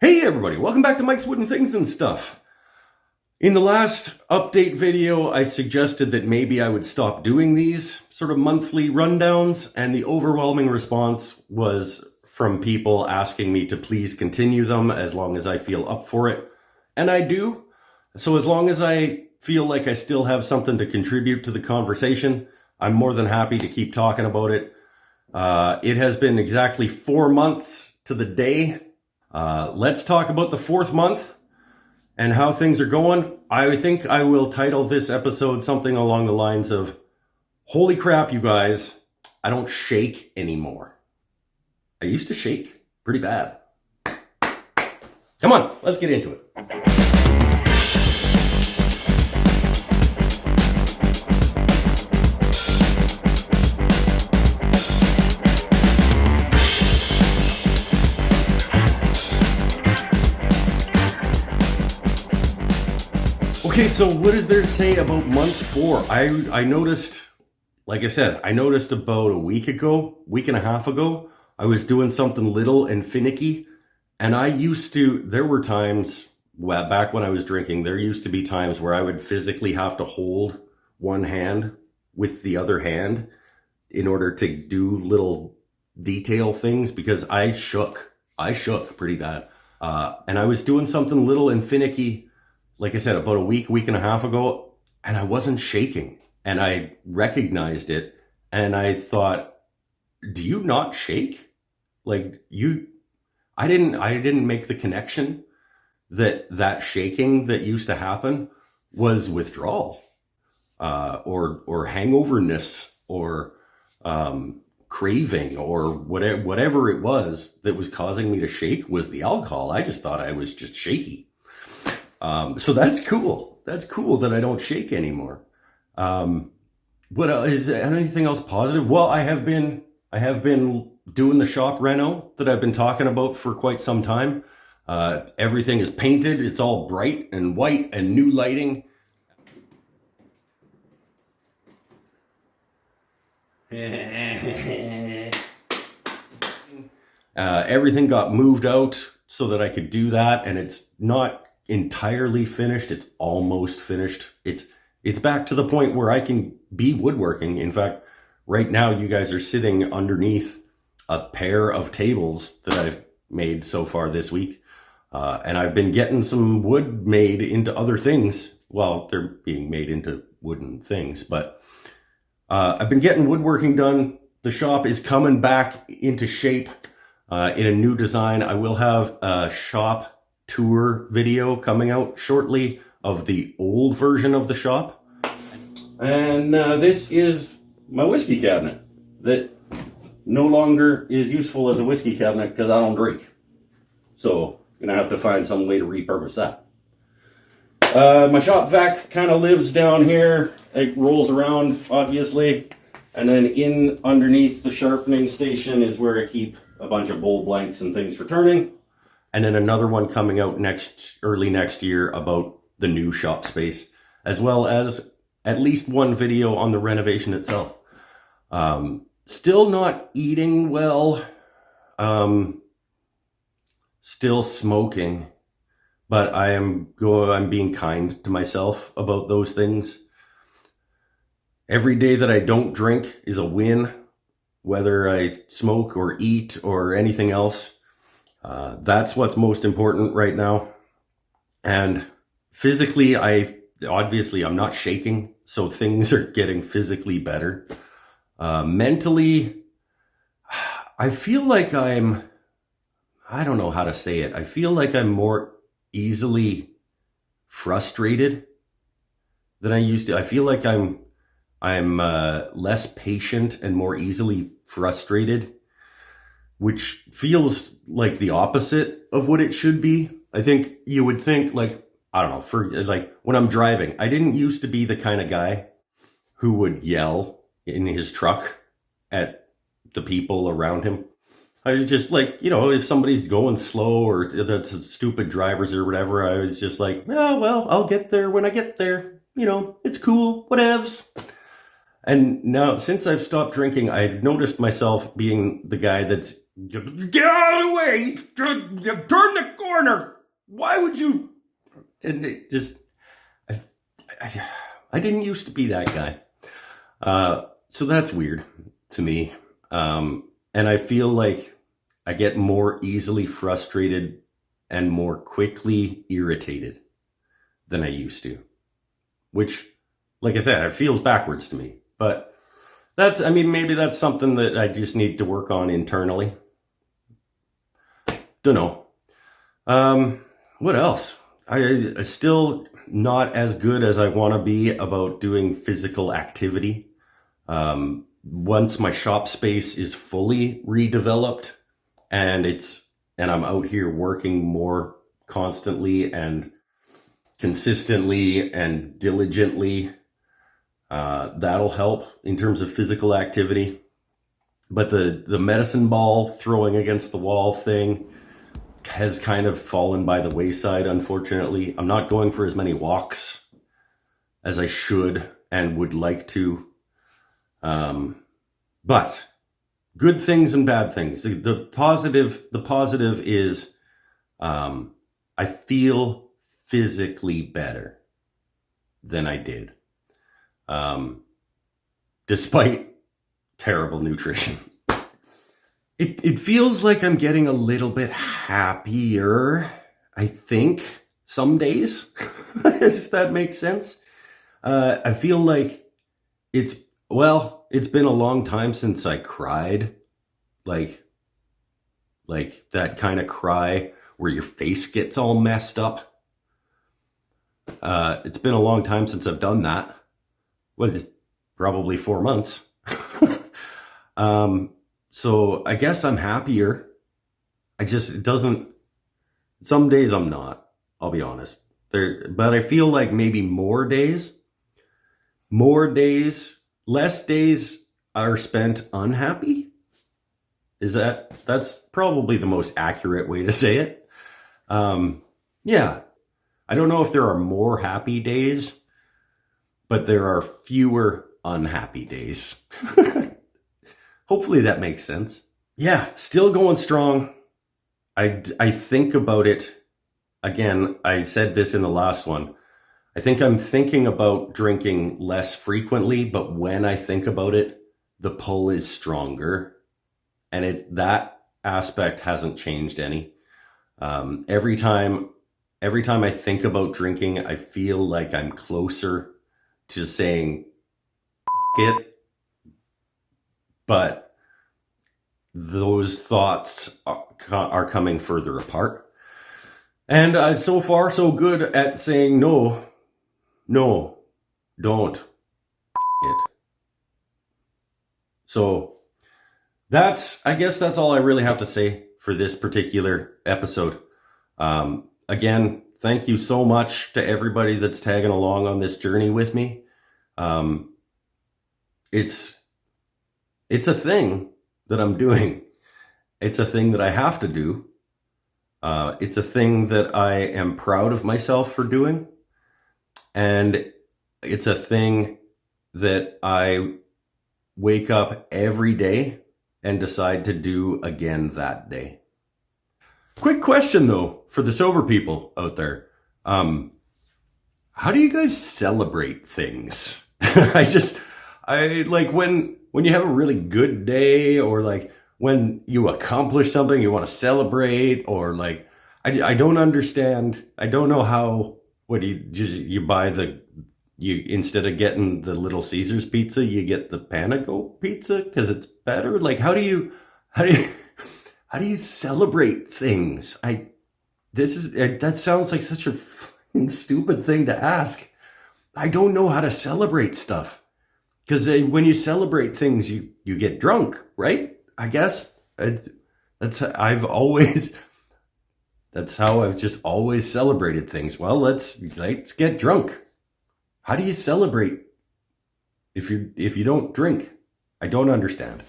Hey everybody, welcome back to Mike's Wooden Things and Stuff. In the last update video, I suggested that maybe I would stop doing these sort of monthly rundowns, and the overwhelming response was from people asking me to please continue them as long as I feel up for it. And I do. So as long as I feel like I still have something to contribute to the conversation, I'm more than happy to keep talking about it. It has been exactly 4 months to the day. Let's talk about the 4th month and how things are going. I think I will title this episode something along the lines of, holy crap, you guys, I don't shake anymore. I used to shake pretty bad. Come on, let's get into it. Okay, so what is there to say about month 4? I noticed, like I said, I noticed about a week and a half ago, I was doing something little and finicky. And there were times, back when I was drinking, there used to be times where I would physically have to hold one hand with the other hand in order to do little detail things because I shook pretty bad. And I was doing something little and finicky, like I said, about a week and a half ago, and I wasn't shaking. And I recognized it, and I thought, do you not shake? Like, I didn't make the connection that shaking that used to happen was withdrawal, or hangoverness, or craving, or whatever it was that was causing me to shake was the alcohol. I just thought I was just shaky. So that's cool. That's cool that I don't shake anymore. What else, is there anything else positive? Well, I have been doing the shop reno that I've been talking about for quite some time. Everything is painted. It's all bright and white and new lighting. Everything got moved out so that I could do that, and it's not entirely finished. It's almost finished. It's back to the point where I can be woodworking. In fact, right now you guys are sitting underneath a pair of tables that I've made so far this week. And I've been getting some wood made into other things. Well, they're being made into wooden things, but I've been getting woodworking done. The shop is coming back into shape in a new design. I will have a shop tour video coming out shortly of the old version of the shop. And this is my whiskey cabinet that no longer is useful as a whiskey cabinet because I don't drink. So I'm gonna have to find some way to repurpose that. My shop vac kind of lives down here. It rolls around, obviously. And then in underneath the sharpening station is where I keep a bunch of bowl blanks and things for turning. And then another one coming out early next year about the new shop space, as well as at least one video on the renovation itself. Still not eating well, still smoking, but I'm being kind to myself about those things. Every day that I don't drink is a win, whether I smoke or eat or anything else. That's what's most important right now. And physically, I'm not shaking, so things are getting physically better. Mentally, I feel like I don't know how to say it. I feel like I'm more easily frustrated than I used to. I feel like I'm less patient and more easily frustrated, which feels like the opposite of what it should be. I think you would think, like, I don't know, for like when I'm driving, I didn't used to be the kind of guy who would yell in his truck at the people around him. I was just like, if somebody's going slow or the stupid drivers or whatever, I was just like, oh, well, I'll get there when I get there. It's cool, whatevs. And now, since I've stopped drinking, I've noticed myself being the guy that's, get out of the way, turn the corner. Why would you? And it just, I, I didn't used to be that guy. So that's weird to me. And I feel like I get more easily frustrated and more quickly irritated than I used to, which, like I said, it feels backwards to me. But maybe that's something that I just need to work on internally. Don't know. What else? I still not as good as I want to be about doing physical activity. Once my shop space is fully redeveloped and I'm out here working more constantly and consistently and diligently, that'll help in terms of physical activity. But the medicine ball throwing against the wall thing has kind of fallen by the wayside, unfortunately. I'm not going for as many walks as I should and would like to. But good things and bad things. The positive is I feel physically better than I did, despite terrible nutrition. It feels like I'm getting a little bit happier, I think, some days, if that makes sense. I feel like it's been a long time since I cried, like that kind of cry where your face gets all messed up. It's been a long time since I've done that. Well, it's probably 4 months. So I guess I'm happier. Some days I'm not, I'll be honest. But I feel like maybe less days are spent unhappy. That's probably the most accurate way to say it. Yeah. I don't know if there are more happy days, but there are fewer unhappy days. Hopefully that makes sense. Yeah, still going strong. I think about it. Again, I said this in the last one. I think I'm thinking about drinking less frequently, but when I think about it, the pull is stronger. And that aspect hasn't changed any. Every time I think about drinking, I feel like I'm closer to saying it. But those thoughts are coming further apart. And so far, so good at saying no, don't it. So I guess that's all I really have to say for this particular episode. Again, thank you so much to everybody that's tagging along on this journey with me. It's a thing that I'm doing. It's a thing that I have to do. It's a thing that I am proud of myself for doing. And it's a thing that I wake up every day and decide to do again that day. Quick question though, for the sober people out there. How do you guys celebrate things? I like when you have a really good day, or like when you accomplish something you want to celebrate, or like, I don't understand. I don't know how, what do you buy instead of getting the Little Caesars pizza, you get the Panago pizza because it's better. Like, how do you celebrate things? That sounds like such a fucking stupid thing to ask. I don't know how to celebrate stuff. Because when you celebrate things, you get drunk, right? I guess that's how I've just always celebrated things. Well, let's get drunk. How do you celebrate if you don't drink? I don't understand.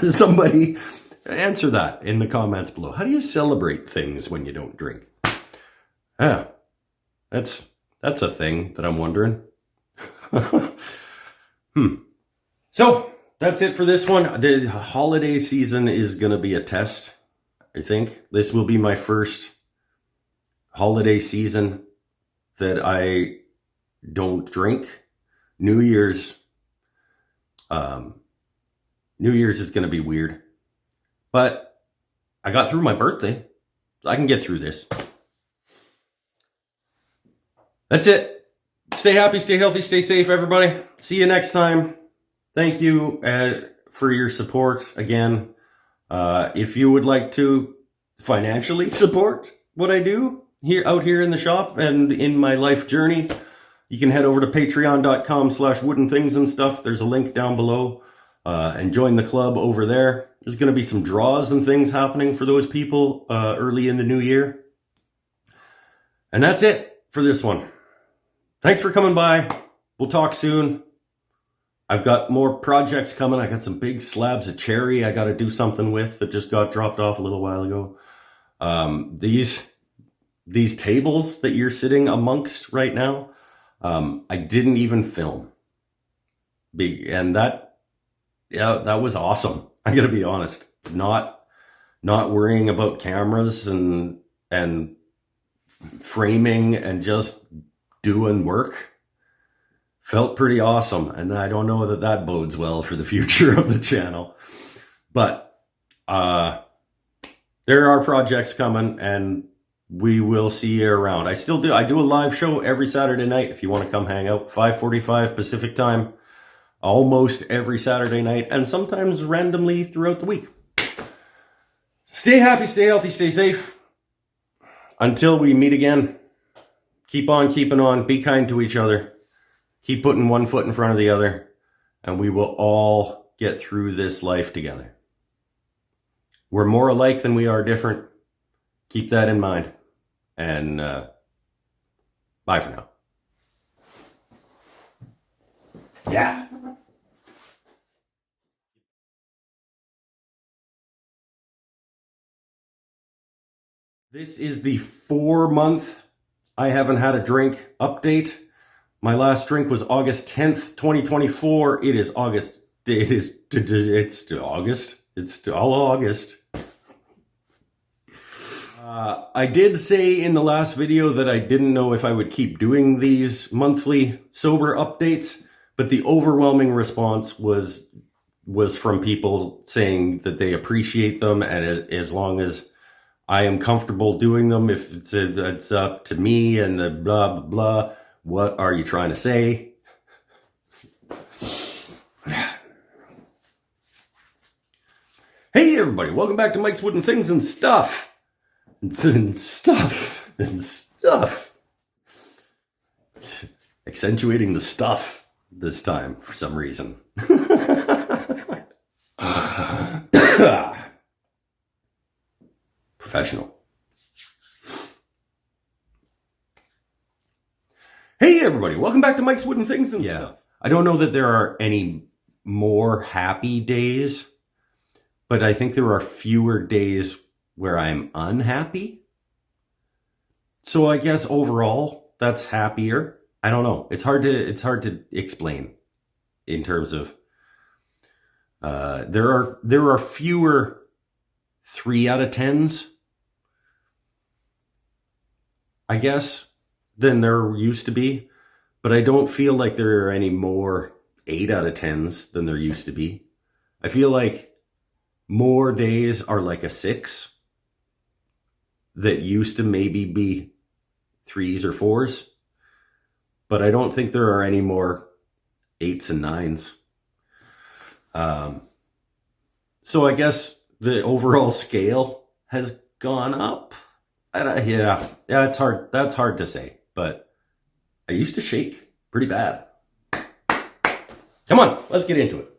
Somebody answer that in the comments below. How do you celebrate things when you don't drink? Yeah, that's a thing that I'm wondering. So that's it for this one. The holiday season is going to be a test, I think. This will be my first holiday season that I don't drink. New Year's is going to be weird. But I got through my birthday. So I can get through this. That's it. Stay happy, stay healthy, stay safe, everybody. See you next time. Thank you for your support again. If you would like to financially support what I do out here in the shop and in my life journey, you can head over to patreon.com/woodenthings and stuff. There's a link down below, and join the club over there. There's going to be some draws and things happening for those people early in the new year. And that's it for this one. Thanks for coming by. We'll talk soon. I've got more projects coming. I got some big slabs of cherry I got to do something with that just got dropped off a little while ago. These tables that you're sitting amongst right now, I didn't even film. And that was awesome. I gotta be honest. Not worrying about cameras and framing and just doing work felt pretty awesome. And I don't know that bodes well for the future of the channel. But there are projects coming, and we will see you around. I do a live show every Saturday night if you want to come hang out. 5:45 Pacific time. Almost every Saturday night, and sometimes randomly throughout the week. Stay happy, stay healthy, stay safe. Until we meet again, keep on keeping on. Be kind to each other. Keep putting one foot in front of the other, and we will all get through this life together. We're more alike than we are different. Keep that in mind. And bye for now. Yeah. This is the 4-month I haven't had a drink update. My last drink was August 10th, 2024. It's August. It's all August. I did say in the last video that I didn't know if I would keep doing these monthly sober updates, but the overwhelming response was from people saying that they appreciate them, and as long as I am comfortable doing them, if it's up to me and the blah, blah, blah, what are you trying to say? Hey everybody, welcome back to Mike's Wooden Things and Stuff. And stuff. Accentuating the stuff this time for some reason. Professional. Hey everybody, welcome back to Mike's Wooden Things and Stuff. I don't know that there are any more happy days, but I think there are fewer days where I'm unhappy. So I guess overall that's happier. I don't know. It's hard to explain in terms of there are fewer 3 out of 10s, I guess, than there used to be, but I don't feel like there are any more 8 out of 10s than there used to be. I feel like more days are like a 6 that used to maybe be 3s or 4s, but I don't think there are any more 8s and 9s. So I guess the overall scale has gone up. Yeah, it's hard. That's hard to say, but I used to shake pretty bad. Come on, let's get into it.